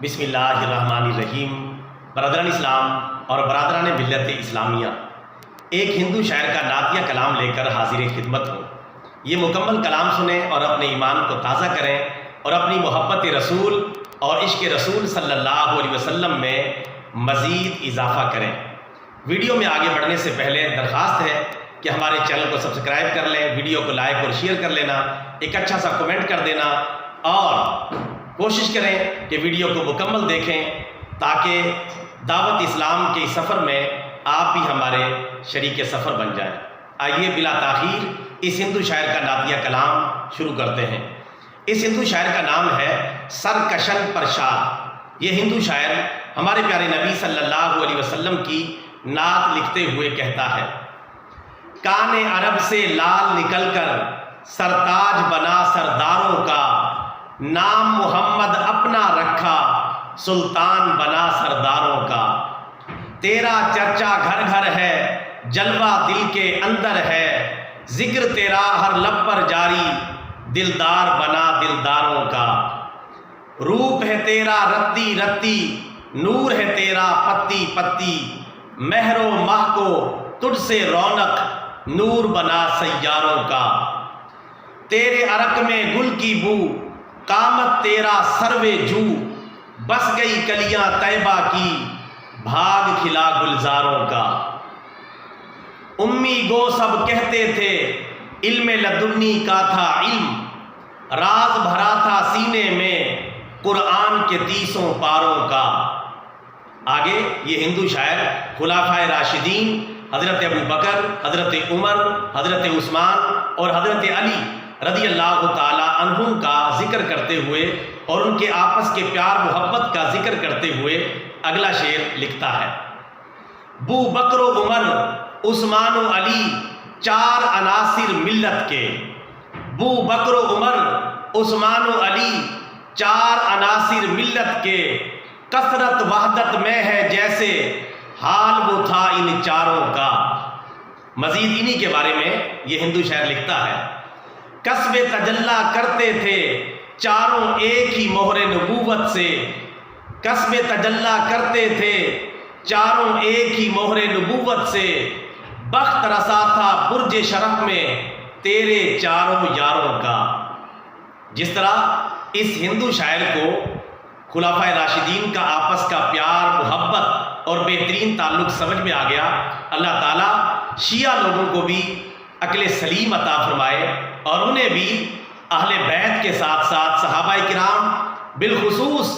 بسم اللہ الرحمن الرحیم۔ برادران اسلام اور برادران ملت اسلامیہ، ایک ہندو شاعر کا نعتیہ کلام لے کر حاضر خدمت ہوں۔ یہ مکمل کلام سنیں اور اپنے ایمان کو تازہ کریں اور اپنی محبت رسول اور عشق رسول صلی اللہ علیہ وسلم میں مزید اضافہ کریں۔ ویڈیو میں آگے بڑھنے سے پہلے درخواست ہے کہ ہمارے چینل کو سبسکرائب کر لیں، ویڈیو کو لائک اور شیئر کر لینا، ایک اچھا سا کمنٹ کر دینا اور کوشش کریں کہ ویڈیو کو مکمل دیکھیں تاکہ دعوت اسلام کے سفر میں آپ بھی ہمارے شریک سفر بن جائیں۔ آئیے بلا تاخیر اس ہندو شاعر کا نعتیہ کلام شروع کرتے ہیں۔ اس ہندو شاعر کا نام ہے سرکشن پرشاد۔ یہ ہندو شاعر ہمارے پیارے نبی صلی اللہ علیہ وسلم کی نعت لکھتے ہوئے کہتا ہے: کان عرب سے لال نکل کر سرتاج بنا سرداروں کا، نام محمد اپنا رکھا سلطان بنا سرداروں کا۔ تیرا چرچا گھر گھر ہے، جلوہ دل کے اندر ہے، ذکر تیرا ہر لب پر جاری، دلدار بنا دلداروں کا۔ روپ ہے تیرا رتی رتی، نور ہے تیرا پتی پتی، مہر و ماہ کو تجھ سے رونق، نور بنا سیاروں کا۔ تیرے عرق میں گل کی بو، قامت تیرا سروے جو، بس گئی کلیاں طیبہ کی، بھاگ کھلا گلزاروں کا۔ امی گو سب کہتے تھے، علم لدنی کا تھا علم، راز بھرا تھا سینے میں قرآن کے 30 پاروں کا۔ آگے یہ ہندو شاعر خلفائے راشدین حضرت ابوبکر، حضرت عمر، حضرت عثمان اور حضرت علی رضی اللہ تعالی عنہم کا ذکر کرتے ہوئے اور ان کے آپس کے پیار محبت کا ذکر کرتے ہوئے اگلا شعر لکھتا ہے: بو بکر و عمر، عثمان و علی، 4 عناصر ملت کے۔ بو بکر و عمر، عثمان و علی، 4 عناصر ملت کے، کثرت وحدت میں ہے جیسے حال وہ تھا ان چاروں کا۔ مزید انہی کے بارے میں یہ ہندو شاعر لکھتا ہے: کسب تجلی کرتے تھے چاروں ایک ہی مہر نبوت سے، کسب تجلی کرتے تھے چاروں ایک ہی مہر نبوت سے، بخت رسا تھا برج شرف میں تیرے چاروں یاروں کا۔ جس طرح اس ہندو شاعر کو خلفائے راشدین کا آپس کا پیار محبت اور بہترین تعلق سمجھ میں آ گیا، اللہ تعالیٰ شیعہ لوگوں کو بھی عقل سلیم عطا فرمائے اور انہیں بھی اہل بیت کے ساتھ ساتھ صحابہ کرام بالخصوص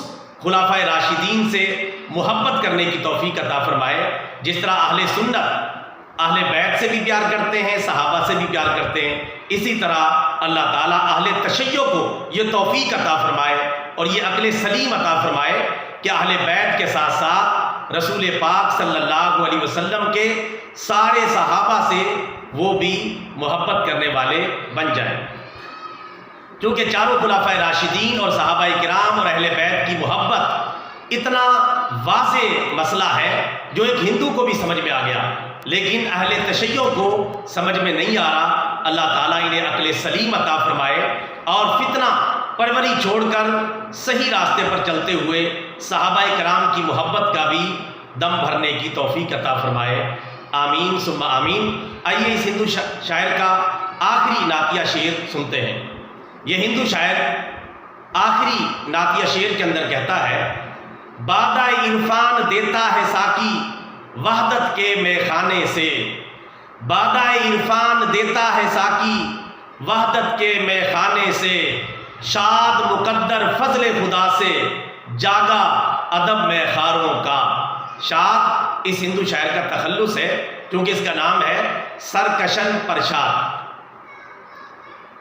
خلفائے راشدین سے محبت کرنے کی توفیق عطا فرمائے۔ جس طرح اہل سنت اہل بیت سے بھی پیار کرتے ہیں، صحابہ سے بھی پیار کرتے ہیں، اسی طرح اللہ تعالیٰ اہل تشیع کو یہ توفیق عطا فرمائے اور یہ عقل سلیم عطا فرمائے کہ اہل بیت کے ساتھ ساتھ رسول پاک صلی اللہ علیہ وسلم کے سارے صحابہ سے وہ بھی محبت کرنے والے بن جائیں۔ کیونکہ چاروں خلفائے راشدین اور صحابہ کرام اور اہل بیت کی محبت اتنا واضح مسئلہ ہے جو ایک ہندو کو بھی سمجھ میں آ گیا، لیکن اہل تشیع کو سمجھ میں نہیں آ رہا۔ اللہ تعالیٰ انہیں عقل سلیم عطا فرمائے اور فتنہ پروری چھوڑ کر صحیح راستے پر چلتے ہوئے صحابہ کرام کی محبت کا بھی دم بھرنے کی توفیق عطا فرمائے، آمین ثم آمین۔ آئیے اس ہندو شاعر کا آخری نعتیہ شعر سنتے ہیں۔ یہ ہندو شاعر آخری نعتیہ شعر کے اندر کہتا ہے: بادہ عرفان دیتا ہے ساقی وحدت کے میخانے سے، بادہ عرفان دیتا ہے ساقی وحدت کے میخانے سے، شاد مقدر فضل خدا سے جاگا ادب میں خاروں کا۔ شاد اس ہندو شاعر کا تخلص ہے کیونکہ اس کا نام ہے سرکشن پرشاد۔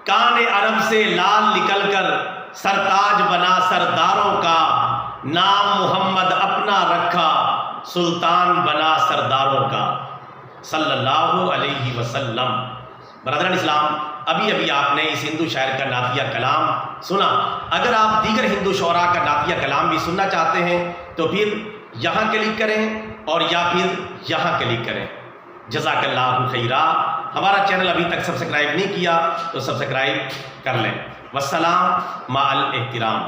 کان عرب سے لال نکل کر سرتاج بنا سرداروں کا، نام محمد اپنا رکھا سلطان بنا سرداروں کا، صلی اللہ علیہ وسلم۔ برادران اسلام، ابھی آپ نے اس ہندو شاعر کا نعتیہ کلام سنا۔ اگر آپ دیگر ہندو شعراء کا نعتیہ کلام بھی سننا چاہتے ہیں تو پھر یہاں کلک کریں اور یا پھر یہاں کلک کریں۔ جزاک اللہ خیرا۔ ہمارا چینل ابھی تک سبسکرائب نہیں کیا تو سبسکرائب کر لیں۔ والسلام مع الاحترام۔